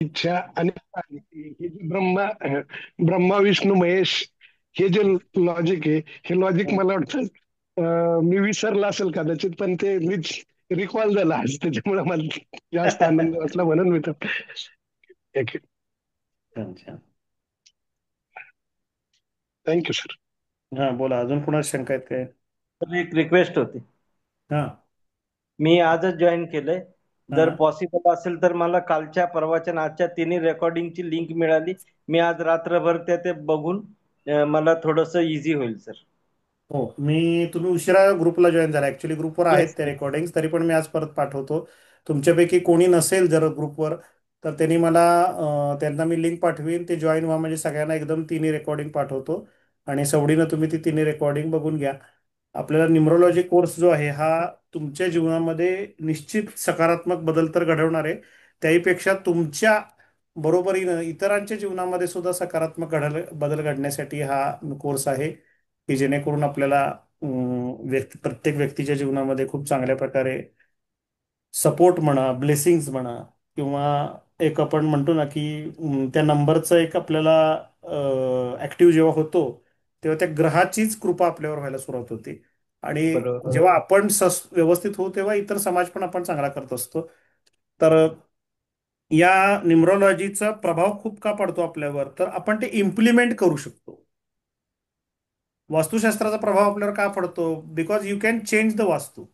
इच्छा आणि हे जे ब्रह्मा विष्णू महेश हे जे लॉजिक आहे, हे लॉजिक मला वाटतं मी विसरला असेल कदाचित, पण ते मीच रिकॉल झालं आज, त्याच्यामुळे मला जास्त आनंद वाटला म्हणून मी तर छान छान. Thank you sir. हा बोला, अजून कुणाला शंका आहेत काय? तर एक रिक्वेस्ट होती. हा मी आजच जॉईन केलंय. हा. जर पॉसिबल असेल तर मला कालच्या परवाच्या आणि आजच्या तिन्ही रेकॉर्डिंगची लिंक मिळाली. मी आज रात्रभर ते बघून मला थोडंसं इझी होईल सर. हो, तुम्ही उशिरा ग्रुपला जॉईन झाला. ऍक्च्युली ग्रुपवर आहेत येस. त्या रेकॉर्डिंग, तरी पण मी आज परत पाठवतो. तुमच्यापैकी कोणी नसेल जर ग्रुपवर, तर त्यांनी मला त्यांना मी लिंक पाठवीन, ते जॉईन व्हा, म्हणजे सगळ्यांना एकदम तिन्ही रेकॉर्डिंग पाठवतो. आणि सवडीनं तुम्ही ती तिन्ही रेकॉर्डिंग बघून घ्या. आपल्याला न्यूमरोलॉजी कोर्स जो आहे हा तुमच्या जीवनामध्ये निश्चित सकारात्मक बदल तर घडवणार आहे, त्याहीपेक्षा तुमच्या बरोबरीनं इतरांच्या जीवनामध्ये सुद्धा सकारात्मक बदल घडण्यासाठी हा कोर्स आहे, की जेणेकरून आपल्याला प्रत्येक व्यक्तीच्या जीवनामध्ये खूप चांगल्या प्रकारे सपोर्ट म्हणा, ब्लेसिंग्स म्हणा, किंवा एक आपण म्हणतो ना की त्या नंबरचं एक आपल्याला ऍक्टिव्ह जेव्हा होतो, तेव्हा त्या ग्रहाचीच कृपा आपल्यावर व्हायला सुरुवात होते. आणि बरोबर. जेव्हा आपण व्यवस्थित होऊ तेव्हा इतर समाज पण आपण चांगला करत असतो. तर या न्यूमरोलॉजीचा प्रभाव खूप का पडतो आपल्यावर, तर आपण ते इम्प्लिमेंट करू शकतो. वास्तुशास्त्राचा प्रभाव आपल्यावर का पडतो? Because you can change the vastu,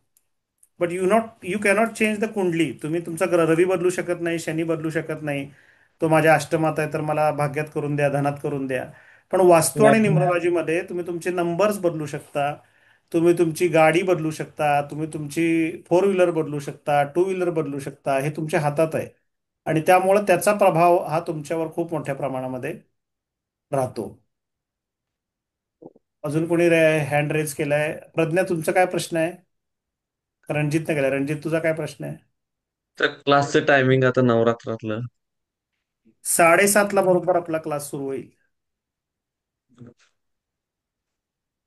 but you cannot change the kundli. तुम्ही तुमचा रवी बदलू शकत नाही, शनी बदलू शकत नाही. तो माझ्या अष्टमात आहे तर मला भाग्यात करून द्या, धनात करून द्या. पण वास्तू आणि न्यूमरोलॉजीमध्ये तुम्ही तुमचे नंबर्स बदलू शकता, तुम्ही तुमची गाडी बदलू शकता, तुम्ही तुमची फोर व्हीलर बदलू शकता, टू व्हीलर बदलू शकता. हे तुमच्या हातात आहे, आणि त्यामुळे त्याचा प्रभाव हा तुमच्यावर खूप मोठ्या प्रमाणामध्ये राहतो. अजून कोणी हँड रेज केलाय? प्रज्ञा, तुमचा काय प्रश्न आहे? रणजितने केलाय. रणजित, तुझा काय प्रश्न आहे? तर क्लासचं टायमिंग आता नवरात्रातलं. 7:30 बरोबर आपला क्लास सुरू होईल.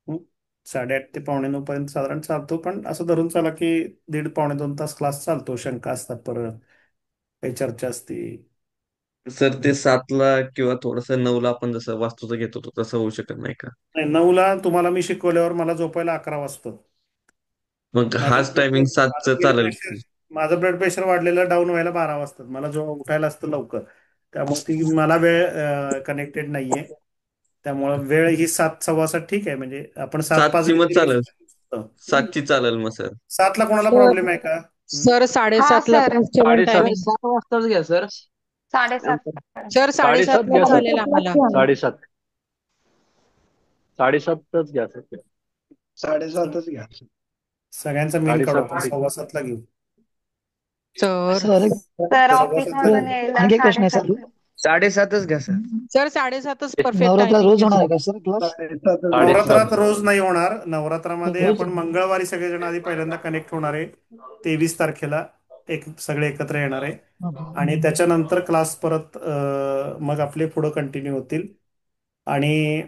हं? 8:30 ते 8:45 पर्यंत साधारण चालतो, पण असं धरून चला की 1.5 पावणे 2 तास क्लास चालतो. शंका असतात, परत काही चर्चा असते. सर ते 7ला किंवा थोडंसं 9ला आपण जसं वास्तूचं घेत होतो तसं होऊ शकत नाही का? नाही, 9ला तुम्हाला मी शिकवल्यावर मला झोपायला 11 वाजतं. मग माझं हाच टायमिंग माझं 7चं ब्लड चालेल प्रेशर की? माझं ब्लड प्रेशर वाढलेलं डाऊन व्हायला 12 वाजतात. मला जो उठायला असतं लवकर, त्यामुळे ती मला वेळ कनेक्टेड नाहीये. त्यामुळे वेळ ही 7, 7:15 ठीक आहे. म्हणजे आपण 7:05 7ची मग चालेल. घेतली. 7ची चालेल मग सर. 7ला कोणाला सर प्रॉब्लेम आहे का? हं? सर हा 7:30ला सर. क्लास ठेवून साडेसात टायमिंग. 7 वाजताच घ्या सर. 7:30. सर साडेसात 7:30ला घ्या सर. चालेल आम्हाला. 7:30. 7:30च घ्या सर. 7:30च घ्या. सगळ्यांचा मेल काढू, 7:30 आपण ठीक. 7:15ला घेऊ. सर सर तर ऑफिस 7:15 मधून घेऊ. यायला आणखी एक प्रश्न आहे सर. 7:30. 7:30च घ्या सर. सर 7:30च परफेक्ट नवरात्र टायमिंग रोज आहे होणार आहे सर. का सर क्लास? 7:30च घ्या. 7:30. नवरात्रात रोज नाही होणार. नवरात्रामध्ये रोज. आपण मंगळवारी सगळेजण आधी पहिल्यांदा कनेक्ट होणार आहे. 23 तारखेला सगळे एकत्र येणार आहे. आणि त्याच्यानंतर क्लास परत मग आपले पुढे कंटिन्यू होतील. आणि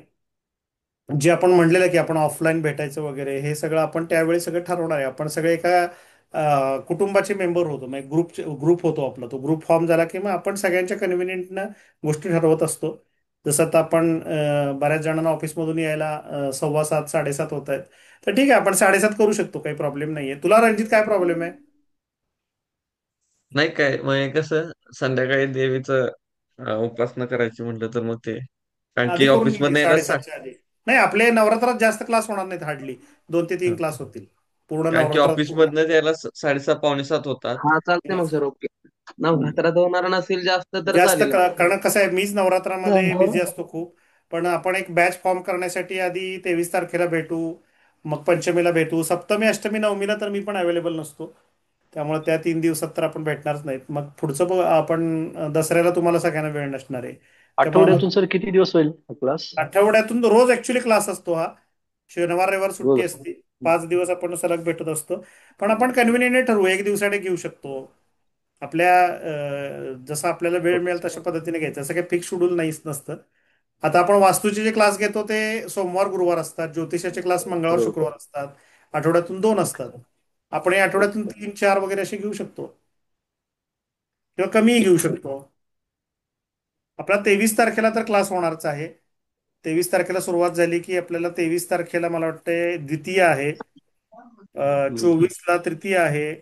जे आपण म्हणलेलं की आपण ऑफलाईन भेटायचं वगैरे, हे सगळं आपण त्यावेळी सगळं ठरवणार आहे. आपण सगळे एका कुटुंबाचे मेंबर होतो, मग ग्रुप होतो आपला. तो ग्रुप फॉर्म झाला की मग आपण सगळ्यांच्या कन्व्हिनियंटनं गोष्टी ठरवत असतो. जसं आता आपण बऱ्याच जणांना ऑफिसमधून यायला 7:15 7:30 होत आहेत, तर ठीक आहे, आपण 7:30 करू शकतो, काही प्रॉब्लेम नाहीये. तुला रणजित काय प्रॉब्लेम आहे? नाही काय मग हे कसं संध्याकाळी देवीचं उपासना करायची म्हटलं तर मग ते, कारण की आधी करून घे की ऑफिसमध्ये यायला 7:30च्या आधी. नाही, आपले नवरात्रात जास्त क्लास होणार नाहीत, हार्डली 2 ते 3 क्लास होतील पूर्ण कारण की नवरात्रात पूर्ण. ऑफिसमधनं यायला 7:30 पावणे 7 होतात. हा चालते मग सर. ओके. नवरात्रात होणार नसेल जास्त तर जास्त चालेल. कारण कसं आहे, मीच नवरात्रामध्ये बिझी नवरा असतो खूप. पण आपण एक बॅच फॉर्म करण्यासाठी आधी 23 तारखेला भेटू, मग पंचमीला भेटू, सप्तमी अष्टमी नवमीला तर मी पण अवेलेबल नसतो. त्यामुळे त्या 3 दिवसात तर आपण भेटणारच नाहीत. मग पुढचं आपण दसऱ्याला तुम्हाला सगळ्यांना वेळ नसणार आहे. त्यामुळे मग आठवड्यातून सर किती दिवस होईल हा क्लास? आठवड्यातून रोज ऍक्च्युली क्लास असतो हा. शनिवार रविवार सुट्टी रोज. असते. 5 दिवस आपण सलग भेटत असतो. पण आपण कन्व्हिनियंट ठरवू, एक दिवसाने घेऊ शकतो. आपल्या जसं आपल्याला वेळ मिळेल तशा पद्धतीने घ्यायचं, असं काही फिक्स शेड्यूल नाहीच नसतं. आता आपण वास्तूचे जे क्लास घेतो ते सोमवार गुरुवार असतात, ज्योतिषाचे क्लास मंगळवार बरोबर. शुक्रवार असतात, आठवड्यातून 2 असतात. ओके. आपण या आठवड्यातून ओके. 3 4 वगैरे असे घेऊ शकतो, किंवा कमीही घेऊ शकतो. आपला 23 तारखेला तर क्लास होणारच आहे. 23 तारखेला सुरुवात झाली की आपल्याला 23 तारखेला मला वाटते द्वितीय आहे, 24ला तृतीय आहे.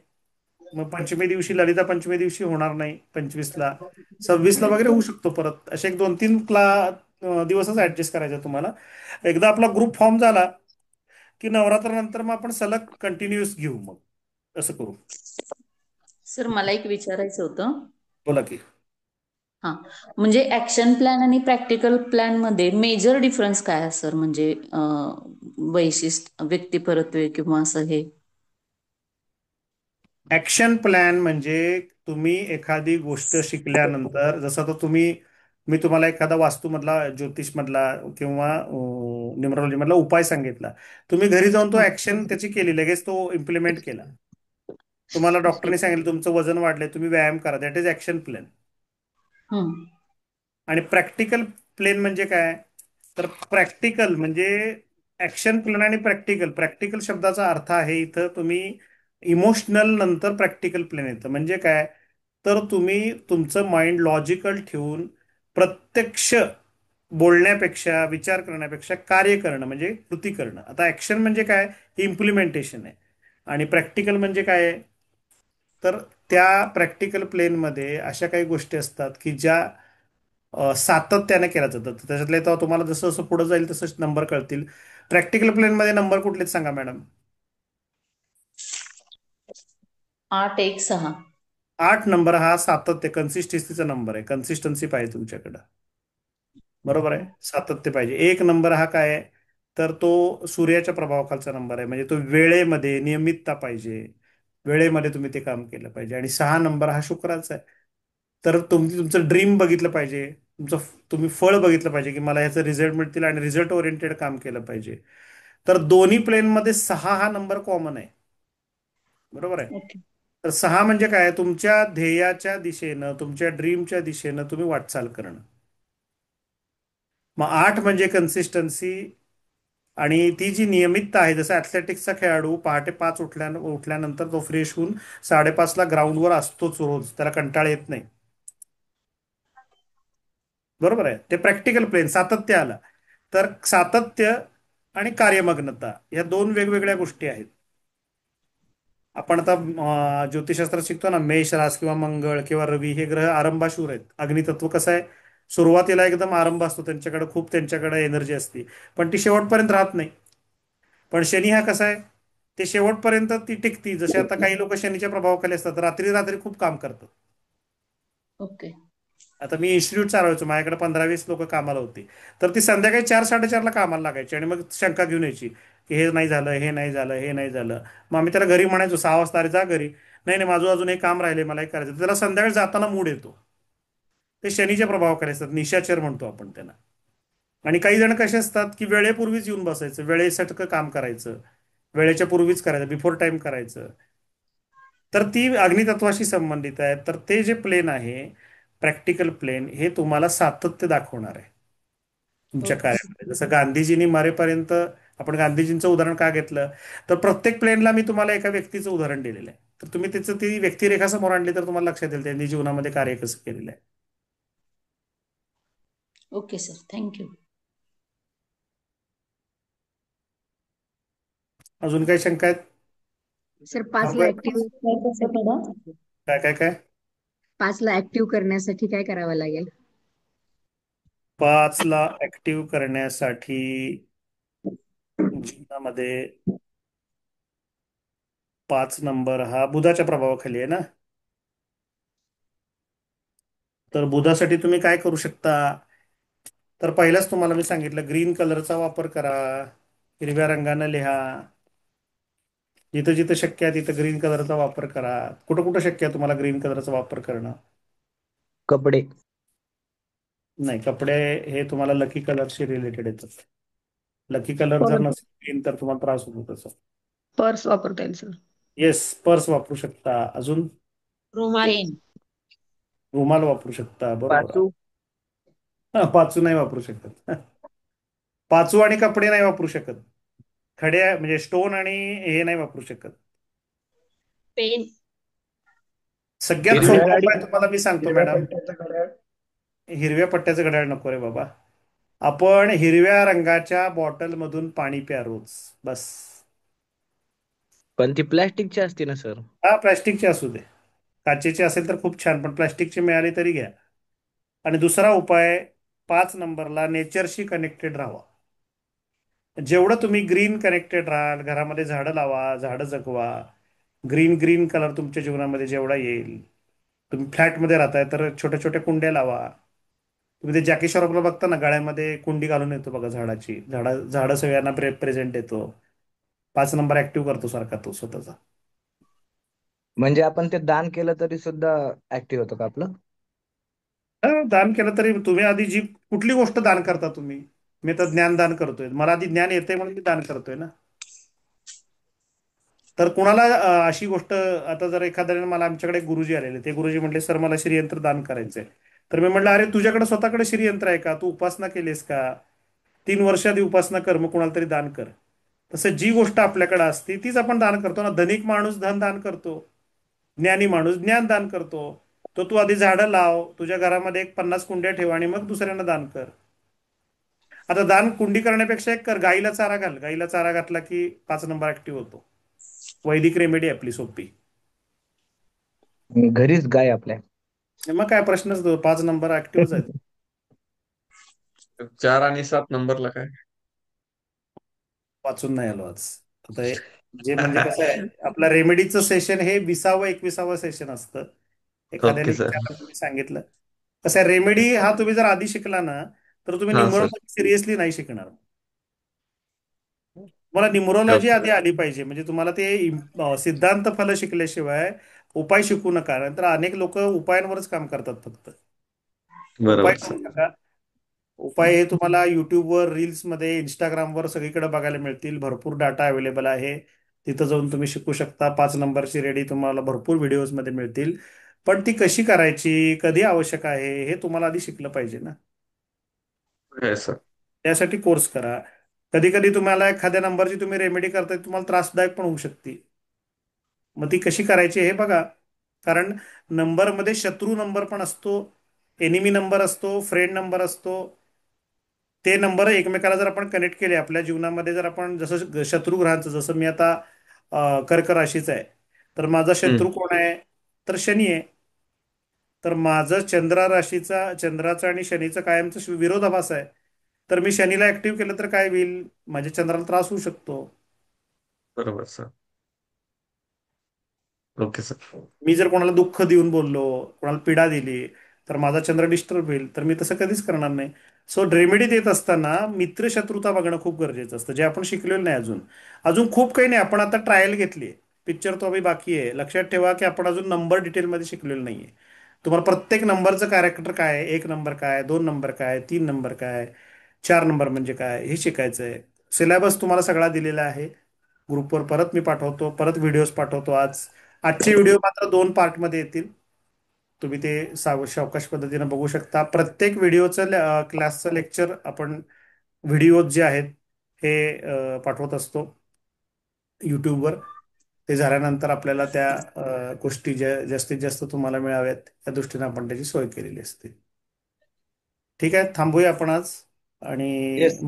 मग पंचमी दिवशी, ललिता पंचमी दिवशी होणार नाही, 25ला, 26ला वगैरे होऊ शकतो परत. असे एक 2-3 दिवसच ऍडजस्ट करायचा तुम्हाला. एकदा आपला ग्रुप फॉर्म झाला की नवरात्रानंतर मग आपण सलग कंटिन्युअस घेऊ, मग असं करू. सर मला एक विचारायचं होतं. बोला की. हा, म्हणजे ऍक्शन प्लॅन आणि प्रॅक्टिकल प्लॅन मध्ये मेजर डिफरन्स काय आहे सर? म्हणजे वैशिष्ट्य, व्यक्तिपरत्वे किंवा असं हे. ऍक्शन प्लॅन म्हणजे तुम्ही एखादी गोष्ट शिकल्यानंतर, जसं आता मी तुम्हाला एखादा वास्तूमधला, ज्योतिषमधला किंवा न्यूमरॉलॉजी मधला उपाय सांगितला, तुम्ही घरी जाऊन तो ऍक्शन त्याची केली, लगेच तो इम्प्लिमेंट केला. तुम्हाला ओके. डॉक्टरने सांगितलं तुमचं वजन वाढलंय, तुम्ही व्यायाम करा, दॅट इज ऍक्शन प्लॅन. हम्म. आणि प्रॅक्टिकल प्लेन म्हणजे काय? तर प्रॅक्टिकल म्हणजे ऍक्शन प्लॅन आणि प्रॅक्टिकल. प्रॅक्टिकल शब्दाचा अर्थ आहे इथं तुम्ही इमोशनल नंतर प्रॅक्टिकल प्लेन येतं. म्हणजे काय? तर तुम्ही तुमचं माइंड लॉजिकल ठेवून प्रत्यक्ष बोलण्यापेक्षा, विचार करण्यापेक्षा कार्य करणं म्हणजे कृती करणं. आता ऍक्शन म्हणजे काय? इम्प्लिमेंटेशन आहे. आणि प्रॅक्टिकल म्हणजे काय आहे? तर त्या प्रॅक्टिकल प्लेनमध्ये अशा काही गोष्टी असतात की ज्या सातत्याने केल्या जातात. त्याच्यातले तर तुम्हाला जसं जसं पुढे जाईल तसं नंबर कळतील. प्रॅक्टिकल प्लेनमध्ये नंबर कुठलेच सांगा मॅडम. 816. 8 नंबर हा सातत्य, कन्सिस्टन्सीचा नंबर आहे. कन्सिस्टन्सी पाहिजे तुमच्याकडं, बरोबर आहे, सातत्य पाहिजे. 1 नंबर हा काय आहे? तर तो सूर्याच्या प्रभावाखालचा नंबर आहे, म्हणजे तो वेळेमध्ये नियमितता पाहिजे, वेळेमध्ये तुम्ही ते काम केलं पाहिजे. आणि 6 नंबर हा शुक्राचा आहे. तर तुम्ही तुमचं ड्रीम बघितलं पाहिजे, तुम्ही फळ बघितलं पाहिजे की मला ह्याचं रिझल्ट मिळतील, आणि रिझल्ट ओरिएंटेड काम केलं पाहिजे. तर दोन्ही प्लेनमध्ये 6 हा नंबर कॉमन आहे, बरोबर आहे. ओके. तर 6 म्हणजे काय? तुमच्या ध्येयाच्या दिशेनं, तुमच्या ड्रीमच्या दिशेनं तुम्ही वाटचाल करणं. मग 8 म्हणजे कन्सिस्टन्सी, आणि ती जी नियमितता आहे. जसं ऍथलेटिक्सचा खेळाडू पहाटे 5 उठल्यानंतर तो फ्रेश होऊन 5:30ला ग्राउंडवर असतोच रोज, त्याला कंटाळा येत नाही, बरोबर आहे. ते प्रॅक्टिकल प्लेन, सातत्य आला. तर सातत्य आणि कार्यमग्नता या दोन वेगवेगळ्या गोष्टी आहेत. आपण आता ज्योतिषशास्त्रात शिकतो ना, मेष रास किंवा मंगळ किंवा रवी हे ग्रह आरंभाशूर आहेत. अग्नितत्व कसं आहे? सुरुवातीला एकदम आरंभ असतो त्यांच्याकडे, खूप त्यांच्याकडे एनर्जी असते, पण ती शेवटपर्यंत राहत नाही. पण शनी हा कसा आहे? ते शेवटपर्यंत ती टिकती. जसे आता काही लोक शनीच्या प्रभावाखाली असतात, रात्री रात्री खूप काम करतात. ओके. आता मी इन्स्टिट्यूट चालवायचो, माझ्याकडे 15-20 लोक कामाला होती. तर ती संध्याकाळी 4-4:30ला कामाला लागायची, आणि मग शंका घेऊन यायची की हे नाही झालं, हे नाही झालं, हे नाही झालं. मग आम्ही त्याला घरी म्हणायचो 6 वाजता, अरे जा घरी. नाही नाही, माझं अजून एक काम राहिले, मला एक करायचं. त्याला संध्याकाळी जाताना मूड येतो. ते शनीच्या प्रभावाखाली असतात, निशाचर म्हणतो आपण त्यांना. आणि काही जण कसे असतात की वेळेपूर्वीच येऊन बसायचं, वेळेसारखं काम करायचं, वेळेच्या पूर्वीच करायचं, बिफोर टाइम करायचं. तर ती अग्नितत्वाशी संबंधित आहे. तर ते जे प्लेन आहे, प्रॅक्टिकल प्लेन, हे तुम्हाला सातत्य दाखवणार आहे तुमच्या ओके सर. कार्यामध्ये. जसं गांधीजींनी मरेपर्यंत, आपण गांधीजींचं उदाहरण का घेतलं, तर प्रत्येक प्लेनला मी तुम्हाला एका व्यक्तीचं उदाहरण दिलेलं आहे. तर तुम्ही त्याचं ती व्यक्तिरेखा समोर आणली तर तुम्हाला लक्षात येईल त्यांनी जीवनामध्ये कार्य कसं केलेलं आहे. Okay sir, thank you. अजून काही शंका आहेत? सर 5ला थांबूया. ऍक्टिव्ह काय काय काय 5ला ऍक्टिव्ह करण्यासाठी काय करावं लागेल? 5ला ऍक्टिव्ह करण्यासाठी जीवनामध्ये 5 नंबर हा बुधाच्या प्रभावाखाली आहे ना. तर बुधासाठी तुम्ही काय करू शकता? तर पहिलाच तुम्हाला मी सांगितलं, ग्रीन कलरचा वापर करा, हिरव्या रंगानं लिहा. जिथं जिथं शक्य आहे तिथं ग्रीन कलरचा वापर करा. कुठं कुठं शक्य आहे तुम्हाला ग्रीन कलरचा वापर करणं? कपडे. नाही, कपडे हे तुम्हाला लकी कलरशी रिलेटेड येतात. लकी कलर जर नसेल ग्रीन तर तुम्हाला त्रास होतो त्याचा. पर्स वापरता येईल सर. येस, पर्स वापरू शकता. अजून पेन. रुमाल वापरू शकता, बरोबर. पाचू. पाचू नाही वापरू शकत. पाचू आणि कपडे नाही वापरू शकत. खडे म्हणजे स्टोन आणि हे नाही वापरू शकत. पेन. सगळ्यात हिरवी सोपा गाडी. उपाय तुम्हाला मी सांगतो हिरव्या मॅडम. पट्ट्याचं घड्याळ. हिरव्या पट्ट्याचं घड्याळ नको रे बाबा. आपण हिरव्या रंगाच्या बॉटल मधून पाणी प्या रोज. बस. पण ती प्लॅस्टिकची असते ना सर. हा, प्लॅस्टिकची असू दे. काचेची असेल तर खूप छान, पण प्लॅस्टिकची मिळाली तरी घ्या. आणि दुसरा उपाय, 5 नंबरला नेचरशी कनेक्टेड राहावा. जेवढं तुम्ही ग्रीन कनेक्टेड राहाल, घरामध्ये झाडं लावा, झाडं जगवा. ग्रीन ग्रीन कलर तुमच्या जीवनामध्ये जेवढा येईल. तुम्ही फ्लॅटमध्ये राहताय तर छोट्या छोट्या कुंड्या लावा. तुम्ही ते जॅकी श्रॉफला बघता ना, गळ्यामध्ये कुंडी घालून येतो बघा झाडाची. झाडं सगळ्यांना प्रेझेंट येतो. 5 नंबर ऍक्टिव्ह करतो सारखा तो स्वतःचा. म्हणजे आपण ते दान केलं तरी सुद्धा ऍक्टिव्ह होतं का आपलं? दान केलं तरी तुम्ही आधी जी कुठली गोष्ट दान करता तुम्ही. मी तर ज्ञान दान करतोय, मला आधी ज्ञान येते म्हणून मी दान करतोय ना. तर कुणाला अशी गोष्ट, आता जर एखाद्याने मला, आमच्याकडे गुरुजी आलेले, ते गुरुजी म्हटले सर मला श्रीयंत्र दान करायचंय. तर मी म्हटलं अरे तुझ्याकडे स्वतःकडे श्रीयंत्र आहे का? तू उपासना केलीस का? 3 वर्ष आधी उपासना कर, मग कुणाला तरी दान कर. तसं जी गोष्ट आपल्याकडे असते तीच आपण दान करतो ना. धनिक माणूस धन दान करतो, ज्ञानी माणूस ज्ञान दान करतो. तो तू आधी झाडं लाव, तुझ्या घरामध्ये एक 50 कुंड्या ठेव आणि मग दुसऱ्यांना दान कर. आता दान कुंडी करण्यापेक्षा एक कर, गाईला चारा घाल. गाईला चारा घातला की 5 नंबर ऍक्टिव्ह होतो. वैदिक रेमेडी आपली सोपी. घरीच गाय आपल्या. मग काय प्रश्नच तो, 5 नंबर ऍक्टिव्हच आहेत. 4 आणि 7 नंबरला काय? वाचून नाही आलो आज. आता जे म्हणजे कसं आहे, आपलं रेमेडीचं सेशन हे 20व-21व सेशन असतं. एखाद्याने ओके सर. विचारलं तुम्ही सांगितलं. कसं आहे, रेमेडी हा तुम्ही जर आधी शिकला ना तर तुम्ही हा सर. न्यूमरोलॉजी सिरियसली नाही शिकणार. तुम्हाला न्यूमरोलॉजी आधी आली पाहिजे. म्हणजे तुम्हाला ते सिद्धांत फल शिकल्याशिवाय उपाय शिकू नका. नंतर अनेक लोक उपायांवरच काम करतात फक्त. उपाय बरोबर करू सर. नका. उपाय हे तुम्हाला युट्यूबवर, रील्समध्ये, इंस्टाग्रामवर सगळीकडे बघायला मिळतील. भरपूर डाटा अवेलेबल आहे. तिथं जाऊन तुम्ही शिकू शकता. 5 नंबरची रेडी तुम्हाला भरपूर व्हिडिओजमध्ये मिळतील. पण ती कशी करायची, कधी आवश्यक आहे, हे तुम्हाला आधी शिकलं पाहिजे ना. आहे सर. त्यासाठी कोर्स करा. कधी कधी तुम्हाला एखाद्या नंबरची तुम्ही रेमेडी करताय, तुम्हाला त्रासदायक पण होऊ शकते. मग ती कशी करायची हे बघा. कारण नंबरमध्ये शत्रू नंबर पण असतो, एनिमी नंबर असतो, फ्रेंड नंबर असतो. ते नंबर एकमेकाला जर आपण कनेक्ट केले आपल्या जीवनामध्ये, जर आपण जसं शत्रू ग्रहांचं, जसं मी आता कर्क राशीचा आहे, तर माझा शत्रू हम्म. कोण आहे? तर शनी आहे. तर माझं चंद्र राशीचा, चंद्राचा आणि शनीचा कायमचा विरोधाभास आहे. तर मी शनीला ऍक्टिव्ह केलं तर काय होईल? माझ्या चंद्राला त्रास होऊ शकतो. बरोबर सर. Okay sir. मी जर कोणाला दुःख देऊन बोललो, कोणाला पीडा दिली, तर माझा चंद्र डिस्टर्ब होईल. तर मी तसं कधीच करणार नाही. सो रेमेडी देत असताना मित्र शत्रुता बघणं खूप गरजेचं असतं, जे आपण शिकलेलं नाही अजून. अजून खूप काही नाही. आपण आता ट्रायल घेतली, पिक्चर तो अभी बाकी आहे. लक्षात ठेवा की आपण अजून नंबर डिटेलमध्ये शिकलेलो नाहीये. तुम्हाला प्रत्येक नंबरचं कॅरेक्टर काय आहे, 1 नंबर काय, 2 नंबर काय, 3 नंबर काय, 4 नंबर म्हणजे काय, हे शिकायचं आहे. सिलेबस तुम्हाला सगळा दिलेला आहे ग्रुपवर. परत मी पाठवतो, परत व्हिडिओज पाठवतो. आजचे व्हिडिओ मात्र 2 पार्टमध्ये येतील. तुम्ही ते सावकाश पद्धतीने बघू शकता. प्रत्येक व्हिडिओचं क्लासचं लेक्चर आपण, व्हिडिओज जे आहेत हे पाठवत असतो युट्यूबवर. ते झाल्यानंतर आपल्याला त्या गोष्टी ज्या जास्तीत जास्त तुम्हाला मिळाव्यात या दृष्टीने आपण त्याची सोय केलेली असते. ठीक आहे, थांबूया आपण आज. आणि येस